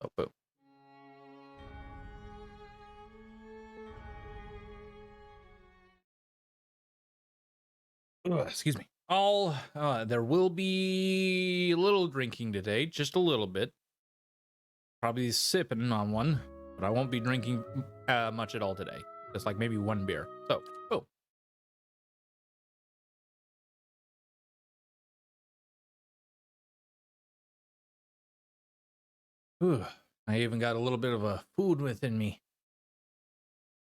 Oh, boom. Ugh, excuse me. There will be a little drinking today, just a little bit. Probably sipping on one, but I won't be drinking much at all today. Just like maybe one beer. So, boom. Whew. I even got a little bit of a food within me.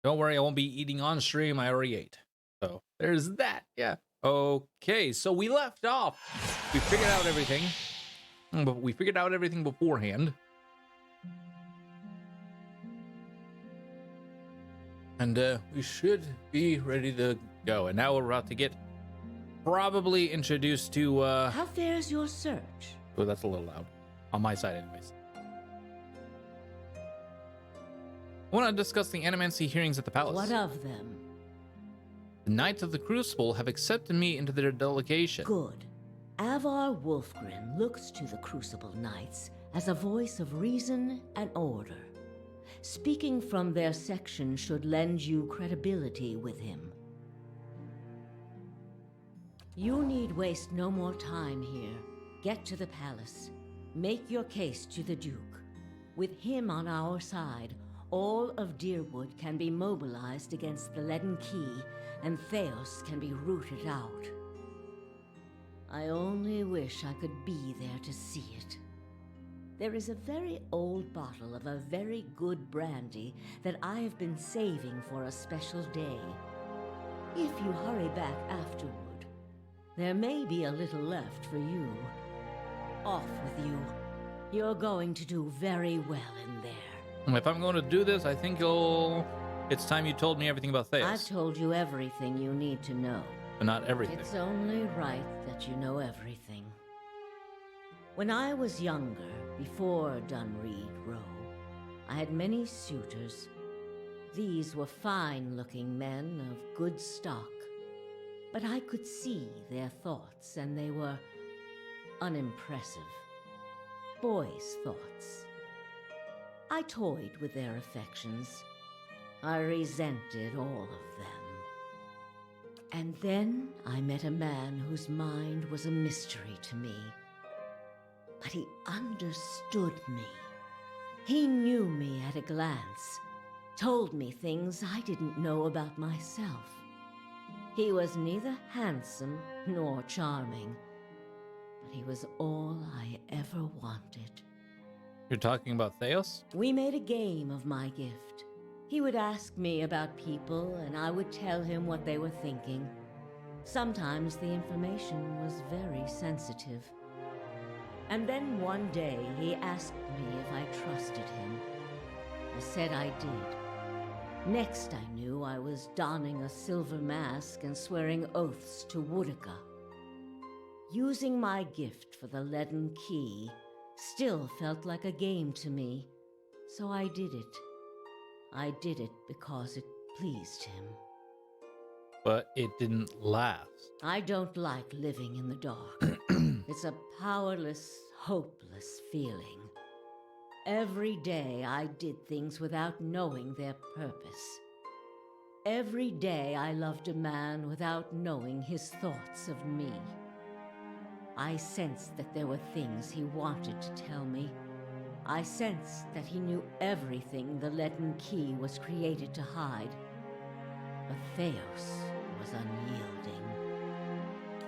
Don't worry, I won't be eating on stream. I already ate. So there's that. Yeah. Okay, so we left off. We figured out everything. But we figured out everything beforehand. And we should be ready to go. And now we're about to get probably introduced to How fares your search? Oh, that's a little loud. On my side, anyways. I want to discuss the animancy hearings at the palace. What of them? The Knights of the Crucible have accepted me into their delegation. Good. Avar Wolfgren looks to the Crucible Knights as a voice of reason and order. Speaking from their section should lend you credibility with him. You need waste no more time here. Get to the palace. Make your case to the Duke. With him on our side, all of Deerwood can be mobilized against the Leaden Key, and Theos can be rooted out. I only wish I could be there to see it. There is a very old bottle of a very good brandy that I have been saving for a special day. If you hurry back afterward, there may be a little left for you. Off with you. You're going to do very well in there. If I'm going to do this, I think it's time you told me everything about Theos. I've told you everything you need to know. But not everything. It's only right that you know everything. When I was younger, before Dunreed Row, I had many suitors. These were fine-looking men of good stock, but I could see their thoughts, and they were unimpressive. Boys' thoughts. I toyed with their affections. I resented all of them. And then I met a man whose mind was a mystery to me. But he understood me. He knew me at a glance, told me things I didn't know about myself. He was neither handsome nor charming, but he was all I ever wanted. You're talking about Theos? We made a game of my gift. He would ask me about people, and I would tell him what they were thinking. Sometimes the information was very sensitive. And then one day he asked me if I trusted him. I said I did. Next I knew I was donning a silver mask and swearing oaths to Woodica. Using my gift for the Leaden Key still felt like a game to me, so I did it. I did it because it pleased him. But it didn't last. I don't like living in the dark. It's a powerless, hopeless feeling. Every day I did things without knowing their purpose. Every day I loved a man without knowing his thoughts of me. I sensed that there were things he wanted to tell me. I sensed that he knew everything the Leaden Key was created to hide. But Theos was unyielding.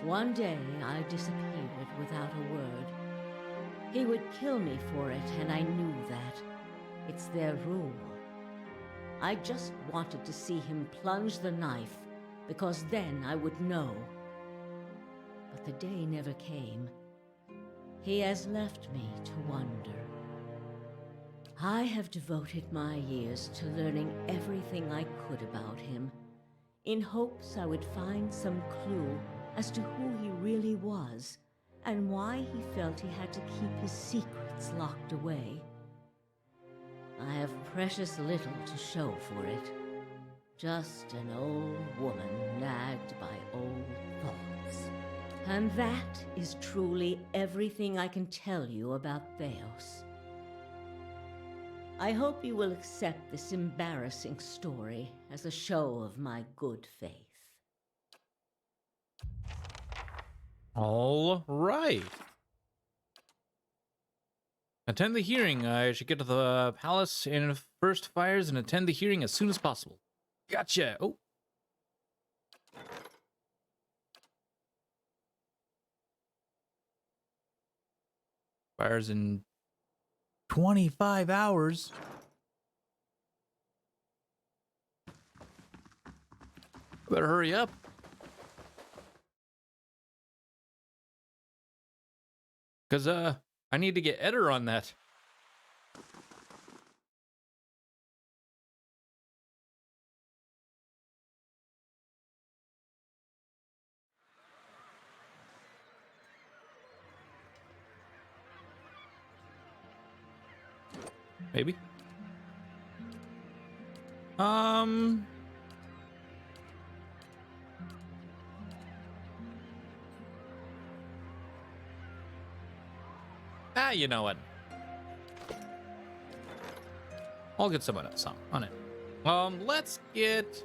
One day I disappeared without a word. He would kill me for it, and I knew that. It's their rule. I just wanted to see him plunge the knife, because then I would know. But the day never came. He has left me to wonder. I have devoted my years to learning everything I could about him, in hopes I would find some clue as to who he really was, and why he felt he had to keep his secrets locked away. I have precious little to show for it. Just an old woman nagged by old thoughts. And that is truly everything I can tell you about Theos. I hope you will accept this embarrassing story as a show of my good faith. All right. Attend the hearing. I should get to the palace in first fires and attend the hearing as soon as possible. Gotcha. Oh. Fires in 25 hours. Better hurry up. Because, I need to get Eder on that. Maybe. You know what? I'll get someone else on it. Let's get...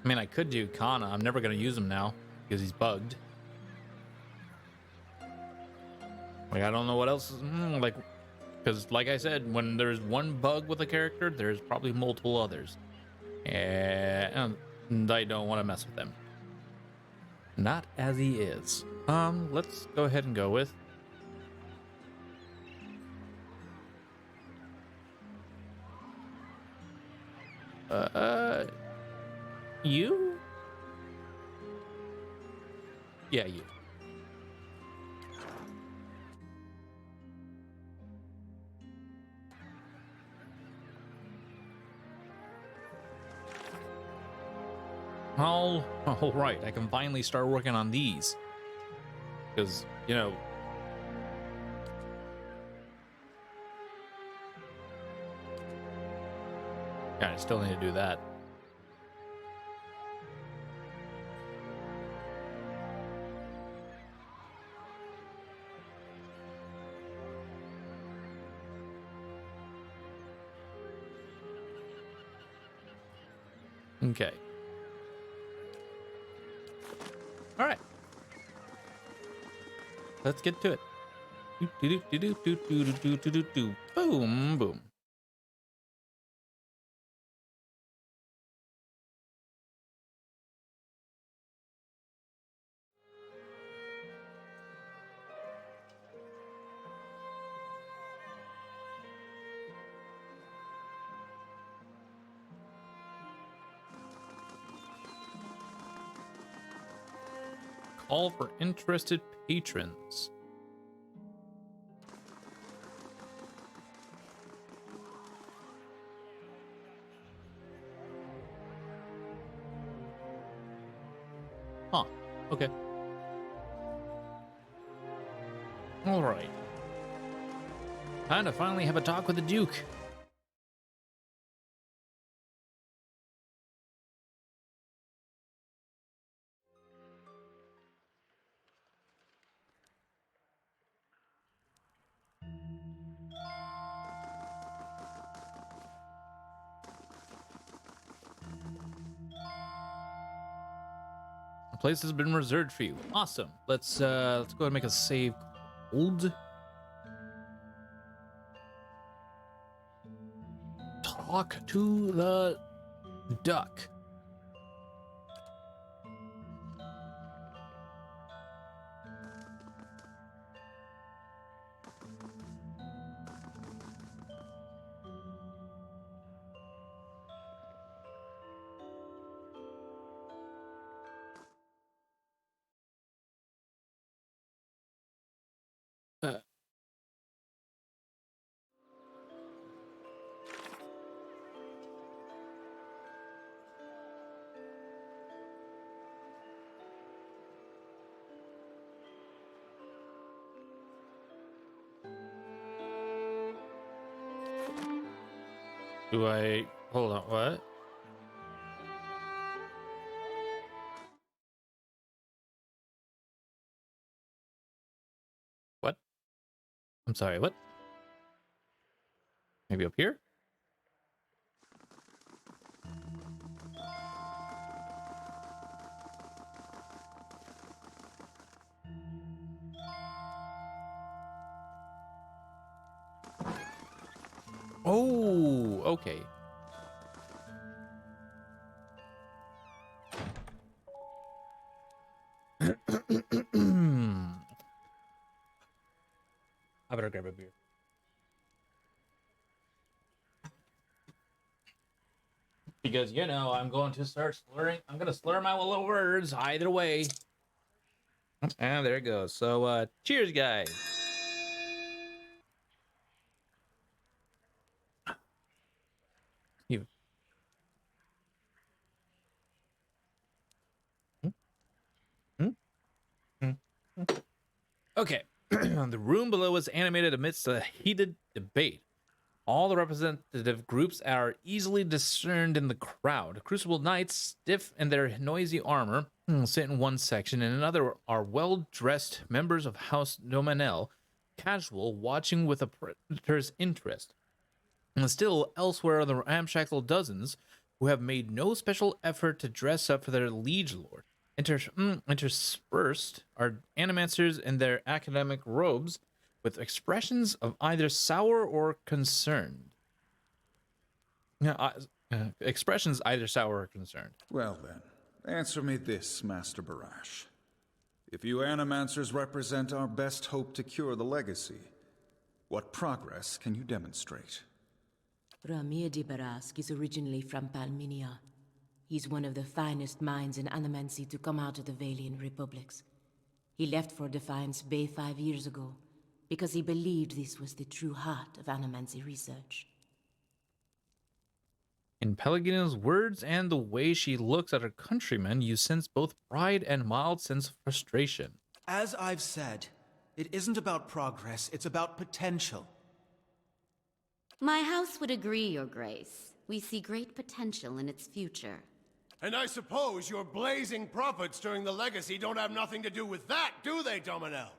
I mean, I could do Kana. I'm never going to use him now because he's bugged. Like, I don't know what else is... like, because like I said, when there's one bug with a character, there's probably multiple others. And I don't want to mess with them. Not as he is. Let's go ahead and go with... you? Yeah, you. All right, I can finally start working on these. Because, you know... Yeah, I still need to do that. Okay. All right. Let's get to it. Boom, boom. Call for interested patrons. Huh. Okay. All right. Time to finally have a talk with the Duke. The place has been reserved for you. Awesome. Let's go ahead and make a save. Old. Talk to the duck. Uh, do I hold on? What? What? I'm sorry. What? Maybe up here? Oh, okay. I better grab a beer. Because, you know, I'm going to start slurring. I'm going to slur my little words either way. And there it goes. So, cheers, guys. You. Hmm? Hmm? Hmm? Okay. The room below is animated amidst a heated debate. All the representative groups are easily discerned in the crowd. Crucible Knights, stiff in their noisy armor, sit in one section, and another are well-dressed members of House Domanel, casual, watching with a predator's interest. And still, elsewhere are the ramshackle dozens who have made no special effort to dress up for their liege lord. Interspersed are animancers in their academic robes, with expressions of either sour or concerned. Expressions either sour or concerned. Well then, answer me this, Master Barash. If you animancers represent our best hope to cure the legacy, what progress can you demonstrate? Ramir de Barask is originally from Palminia. He's one of the finest minds in animancy to come out of the Valian Republics. He left for Defiance Bay 5 years ago, because he believed this was the true heart of animancy research. In Pellegrina's words and the way she looks at her countrymen, you sense both pride and mild sense of frustration. As I've said, it isn't about progress, it's about potential. My house would agree, Your Grace. We see great potential in its future. And I suppose your blazing profits during the legacy don't have nothing to do with that, do they, Dominel?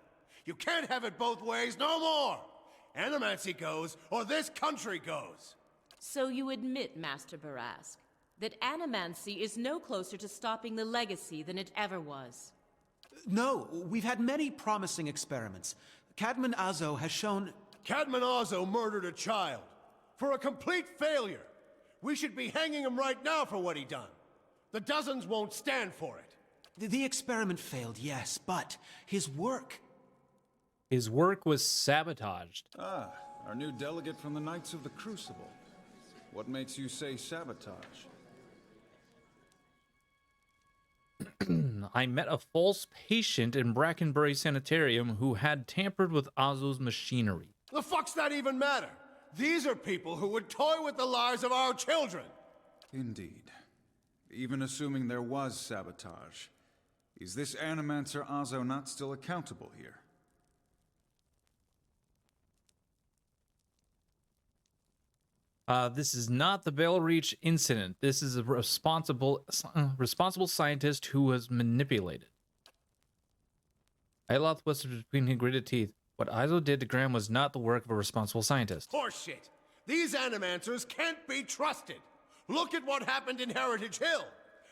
You can't have it both ways no more! Animancy goes, or this country goes! So you admit, Master Barask, that animancy is no closer to stopping the legacy than it ever was. No, we've had many promising experiments. Cadman Azo has shown... Cadman Azo murdered a child. For a complete failure. We should be hanging him right now for what he done. The dozens won't stand for it. The experiment failed, yes, but his work... His work was sabotaged. Ah, our new delegate from the Knights of the Crucible. What makes you say sabotage? I met a false patient in Brackenbury Sanitarium who had tampered with Azo's machinery. The fuck's that even matter? These are people who would toy with the lives of our children. Indeed. Even assuming there was sabotage, is this Animancer Azo not still accountable here? This is not the Bell Reach incident. This is a responsible scientist who was manipulated. Iloth whispered between his gritted teeth. What Izo did to Graham was not the work of a responsible scientist. Horseshit! These animancers can't be trusted! Look at what happened in Heritage Hill!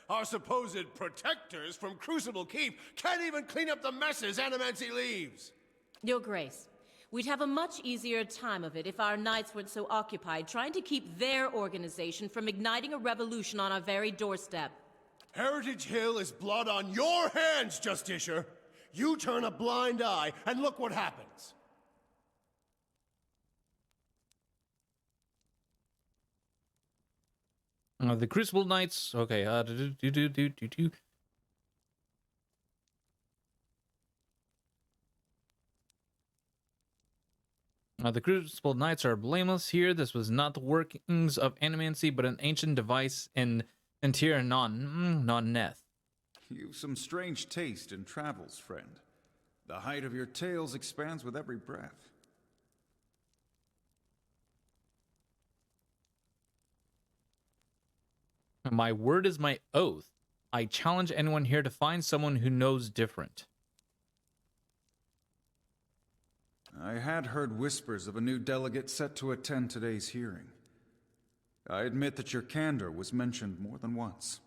Our supposed protectors from Crucible Keep can't even clean up the messes Animancy leaves! Your Grace, we'd have a much easier time of it if our knights weren't so occupied trying to keep their organization from igniting a revolution on our very doorstep. Heritage Hill is blood on your hands, Justicia! You turn a blind eye, and look what happens! The Crucible Knights. Okay. The Crucible Knights are blameless here. This was not the workings of animancy, but an ancient device in Tier non-neth. You've some strange taste in travels, friend. The height of your tales expands with every breath. My word is my oath. I challenge anyone here to find someone who knows different. I had heard whispers of a new delegate set to attend today's hearing. I admit that your candor was mentioned more than once.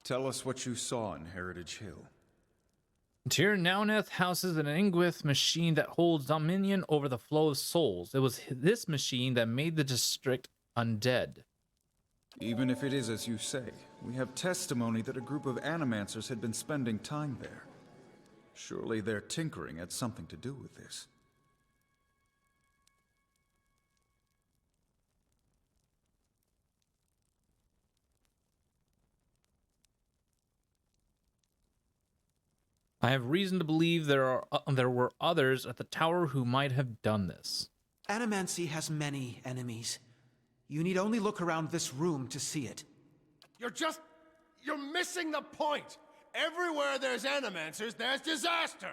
Tell us what you saw in Heritage Hill. Tir Nauneth houses an Ingwith machine that holds dominion over the flow of souls. It was this machine that made the district undead. Even if it is as you say, we have testimony that a group of animancers had been spending time there. Surely their tinkering had something to do with this. I have reason to believe there were others at the tower who might have done this. Animancy has many enemies. You need only look around this room to see it. You're missing the point. Everywhere there's animancers, there's disaster.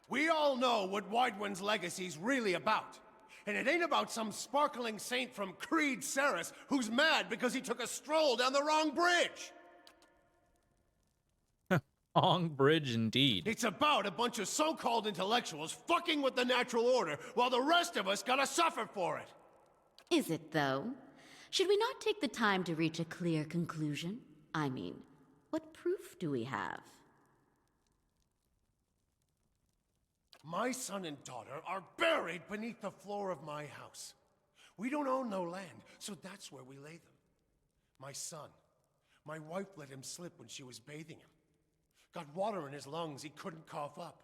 We all know what Widewind's legacy's really about. And it ain't about some sparkling saint from Creed Ceres who's mad because he took a stroll down the wrong bridge. Long bridge indeed. It's about a bunch of so-called intellectuals fucking with the natural order while the rest of us gotta suffer for it. Is it, though? Should we not take the time to reach a clear conclusion? I mean, what proof do we have? My son and daughter are buried beneath the floor of my house. We don't own no land, so that's where we lay them. My son, my wife let him slip when she was bathing him. Got water in his lungs he couldn't cough up.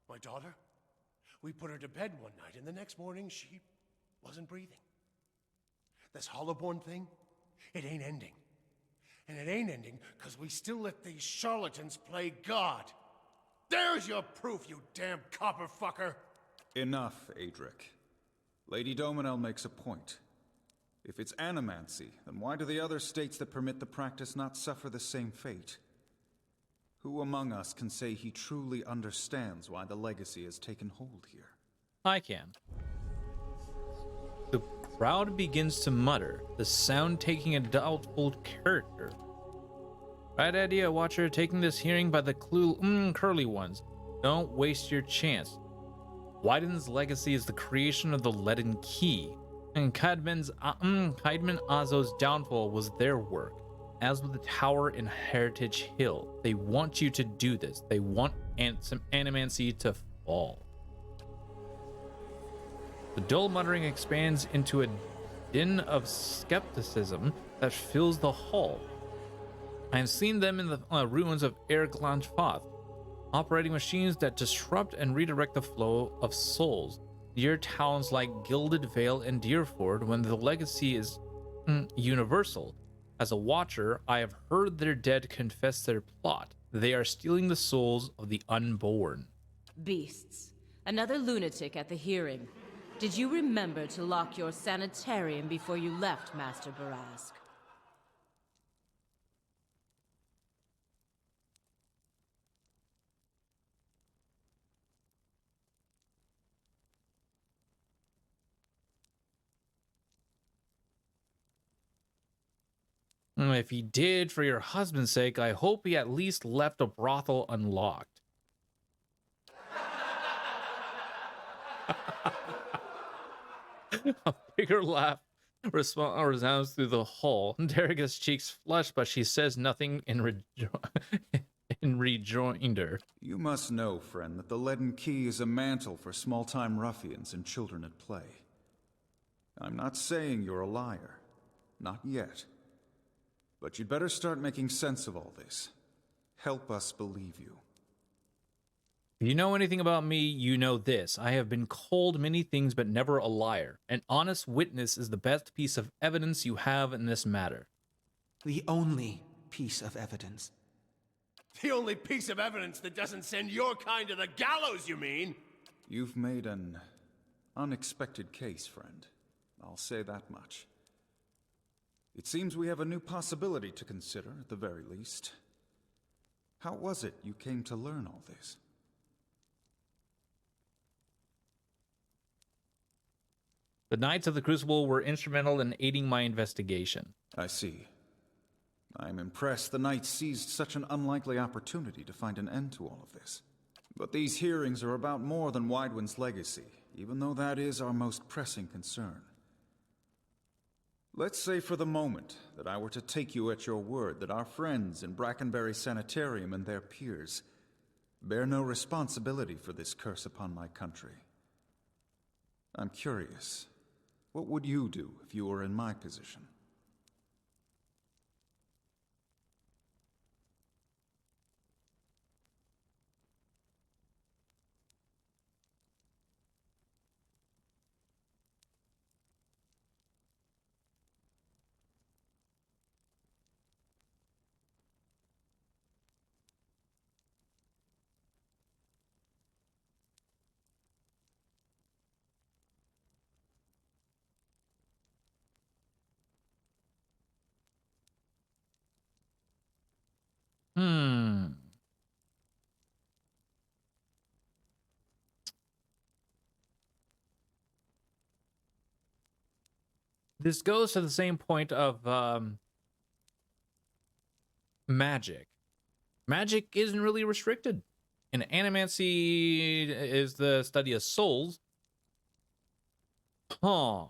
My daughter, we put her to bed one night, and the next morning she wasn't breathing. This Hollowborn thing, it ain't ending. And it ain't ending because we still let these charlatans play God. There's your proof, you damn copper fucker! Enough, Adric. Lady Dominel makes a point. If it's animancy, then why do the other states that permit the practice not suffer the same fate? Who among us can say he truly understands why the legacy has taken hold here? I can. The crowd begins to mutter, the sound taking a doubtful character. Right idea, Watcher, taking this hearing by the curly ones. Don't waste your chance. Wyden's legacy is the creation of the Leaden Key, and Cadman Azo's downfall was their work. As with the tower in Heritage Hill, they want you to do this. They want some animancy to fall. The dull muttering expands into a din of skepticism that fills the hall. I have seen them in the ruins of Erglanfath, operating machines that disrupt and redirect the flow of souls near towns like Gilded Vale and Deerford when the legacy is universal. As a watcher, I have heard their dead confess their plot. They are stealing the souls of the unborn. Beasts. Another lunatic at the hearing. Did you remember to lock your sanitarium before you left, Master Barask? If he did, for your husband's sake, I hope he at least left a brothel unlocked. A bigger laugh resounds through the hall. Derica's cheeks flush, but she says nothing in rejoinder. You must know, friend, that the Leaden Key is a mantle for small-time ruffians and children at play. I'm not saying you're a liar. Not yet. But you'd better start making sense of all this. Help us believe you. If you know anything about me, you know this. I have been called many things, but never a liar. An honest witness is the best piece of evidence you have in this matter. The only piece of evidence. The only piece of evidence that doesn't send your kind to the gallows, you mean? You've made an unexpected case, friend. I'll say that much. It seems we have a new possibility to consider, at the very least. How was it you came to learn all this? The Knights of the Crucible were instrumental in aiding my investigation. I see. I'm impressed the Knights seized such an unlikely opportunity to find an end to all of this. But these hearings are about more than Widewind's legacy, even though that is our most pressing concern. Let's say for the moment that I were to take you at your word that our friends in Brackenbury Sanitarium and their peers bear no responsibility for this curse upon my country. I'm curious, what would you do if you were in my position? Hmm. This goes to the same point of magic. Magic isn't really restricted. And animancy is the study of souls. Huh.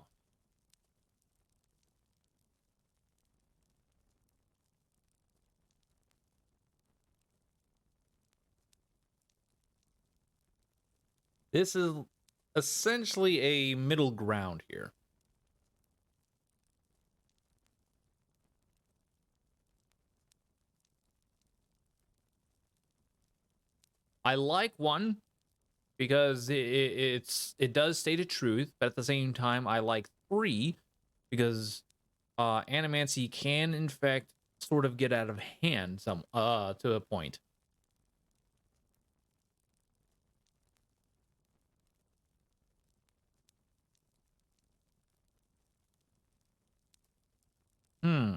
This is essentially a middle ground here. I like one because it does state a truth, but at the same time, I like 3 because animancy can in fact sort of get out of hand some to a point. Hmm.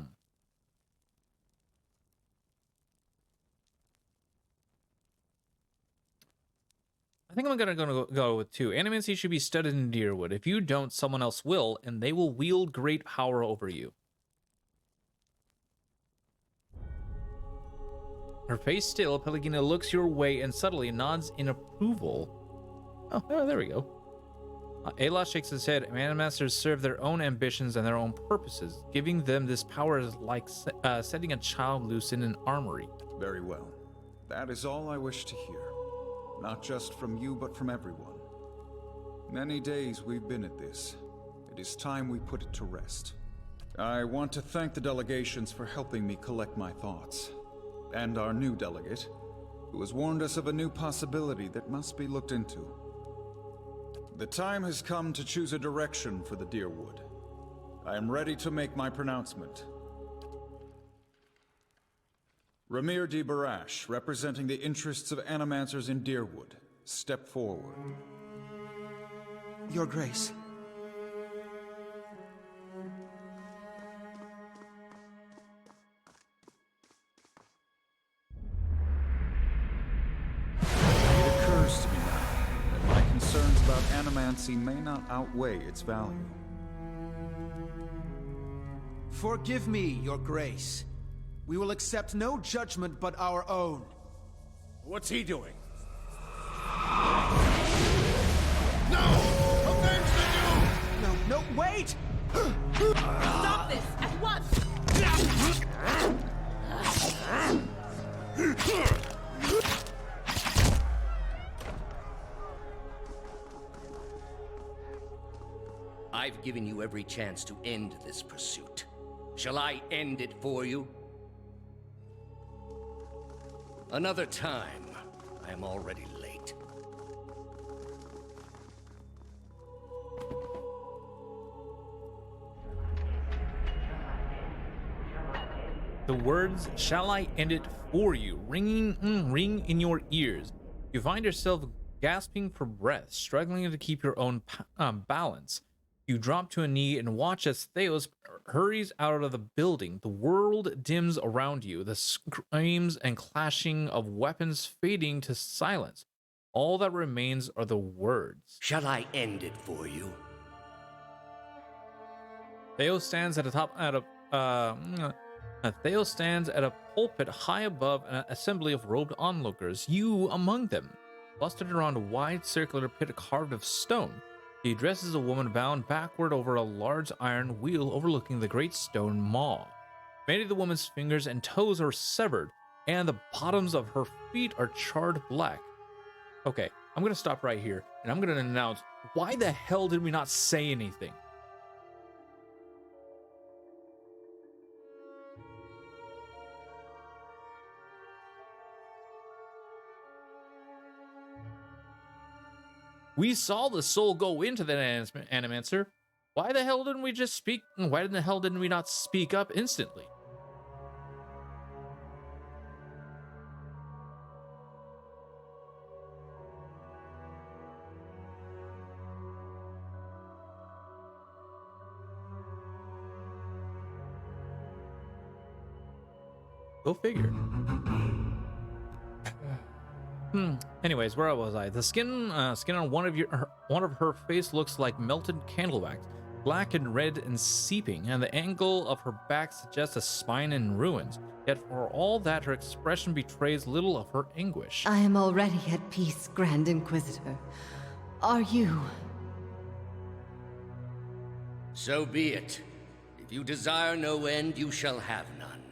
I think I'm gonna go with 2. Animancy should be studied in Deerwood. If you don't, someone else will, and they will wield great power over you. Her face still, Pelagina looks your way and subtly nods in approval. Oh, there we go. Ayla shakes his head. Animasters serve their own ambitions and their own purposes. Giving them this power is like setting a child loose in an armory. Very well. That is all I wish to hear. Not just from you, but from everyone. Many days we've been at this. It is time we put it to rest. I want to thank the delegations for helping me collect my thoughts. And our new delegate, who has warned us of a new possibility that must be looked into. The time has come to choose a direction for the Deerwood. I am ready to make my pronouncement. Ramir D. Barash, representing the interests of animancers in Deerwood, step forward. Your Grace. It occurs to me now that my concerns about animancy may not outweigh its value. Forgive me, Your Grace. We will accept no judgment but our own. What's he doing? No! Avenge the Doom! No, wait! Stop this at once! I've given you every chance to end this pursuit. Shall I end it for you? Another time. I am already late. The words, "Shall I end it for you?" ring in your ears. You find yourself gasping for breath, struggling to keep your own balance. You drop to a knee and watch as Theos hurries out of the building. The world dims around you, the screams and clashing of weapons fading to silence. All that remains are the words. Shall I end it for you? Theos stands at a pulpit high above an assembly of robed onlookers, you among them. clustered around a wide circular pit carved of stone. He addresses a woman bound backward over a large iron wheel overlooking the great stone maw. Many of the woman's fingers and toes are severed, and the bottoms of her feet are charred black. Okay, I'm gonna stop right here, and I'm gonna announce, why the hell did we not say anything? We saw the soul go into that animancer. Why the hell didn't we just speak? Why the hell didn't we not speak up instantly? Go figure. Anyways, where was I? The skin on one of her face looks like melted candle wax, black and red and seeping, and the angle of her back suggests a spine in ruins. Yet for all that, her expression betrays little of her anguish. I am already at peace, Grand Inquisitor. Are you? So be it. If you desire no end, you shall have none.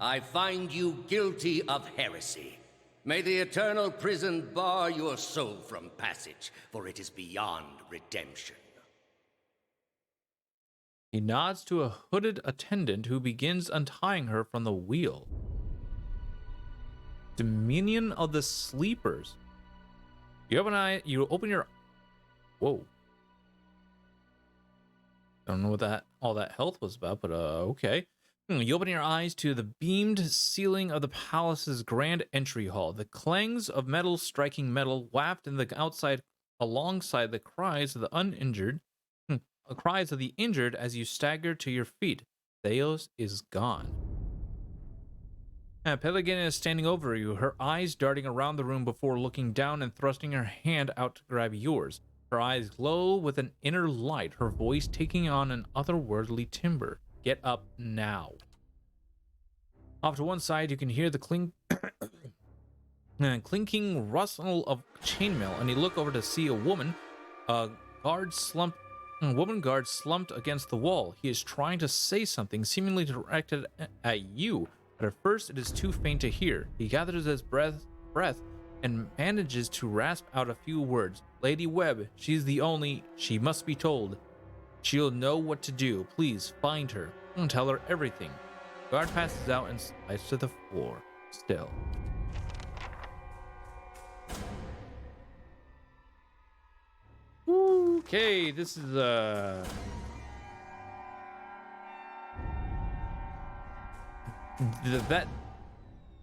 I find you guilty of heresy. May the eternal prison bar your soul from passage, for it is beyond redemption. He nods to a hooded attendant who begins untying her from the wheel. Dominion of the Sleepers. You open your... Whoa. Don't know what all that health was about, but okay. You open your eyes to the beamed ceiling of the palace's grand entry hall. The clangs of metal striking metal wafted in the outside alongside the cries of the uninjured. Cries of the injured as you stagger to your feet. Theos is gone. Paladin is standing over you, her eyes darting around the room before looking down and thrusting her hand out to grab yours. Her eyes glow with an inner light, her voice taking on an otherworldly timbre. Get up now. Off to one side, you can hear the clinking rustle of chainmail, and you look over to see a woman guard slumped against the wall. He is trying to say something, seemingly directed at you, but at first it is too faint to hear. He gathers his breath and manages to rasp out a few words. Lady Webb, she's the only, she must be told. She'll know what to do. Please find her and tell her everything. Guard passes out and slides to the floor. Still. Okay, this is that.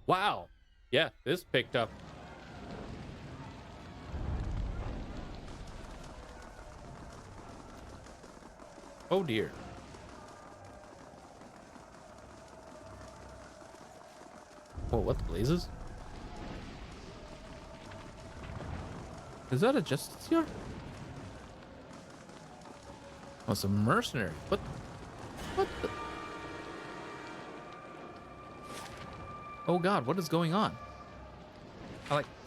Wow. Yeah, this picked up. Oh dear. Whoa, what the blazes? Is that a justice yard? Oh, it's a mercenary. What the? Oh god, what is going on?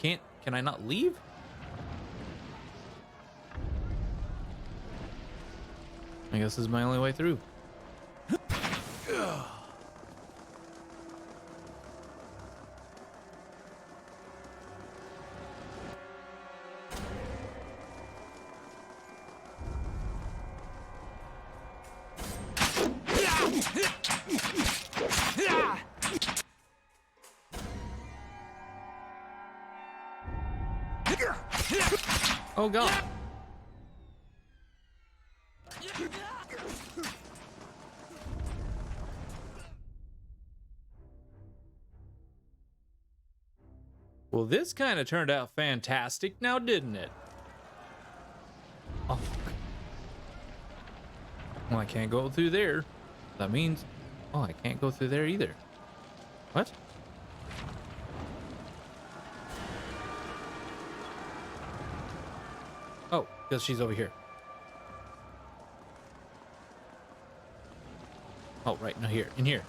Can I not leave? I guess this is my only way through. Oh god. Well, this kind of turned out fantastic now, didn't it? Oh. Well, I can't go through there. That means... Oh, I can't go through there either. What? Oh, because she's over here. Oh, right, no, here, in here.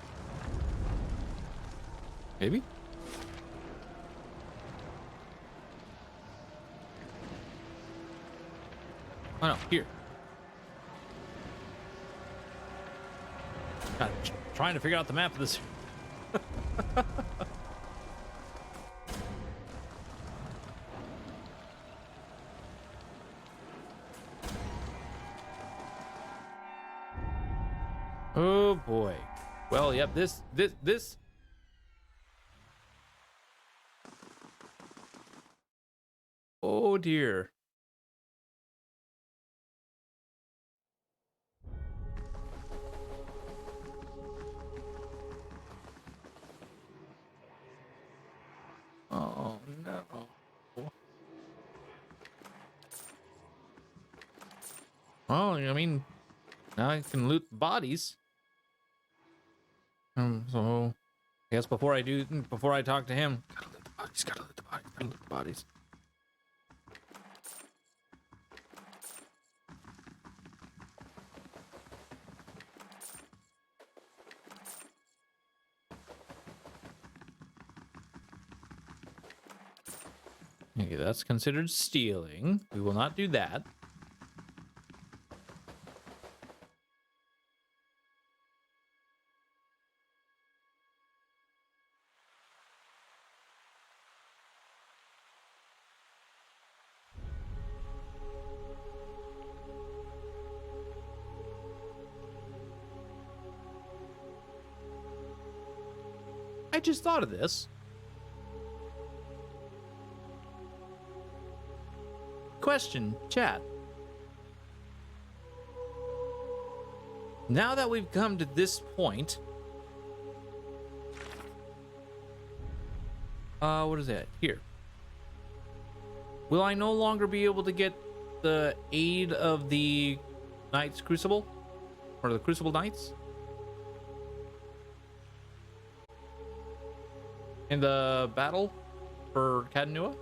Maybe? Oh no, here. God, trying to figure out the map of this. Oh boy. Well, yep, this. Oh dear. Oh no. Well, I mean, now I can loot bodies. So I guess before I talk to him, gotta loot the bodies, gotta loot the bodies. Okay, that's considered stealing. We will not do that. I just thought of this. Question, chat. Now that we've come to this point, what is that? Here. Will I no longer be able to get the aid of the Knights Crucible? Or the Crucible Knights? In the battle for Cadanua?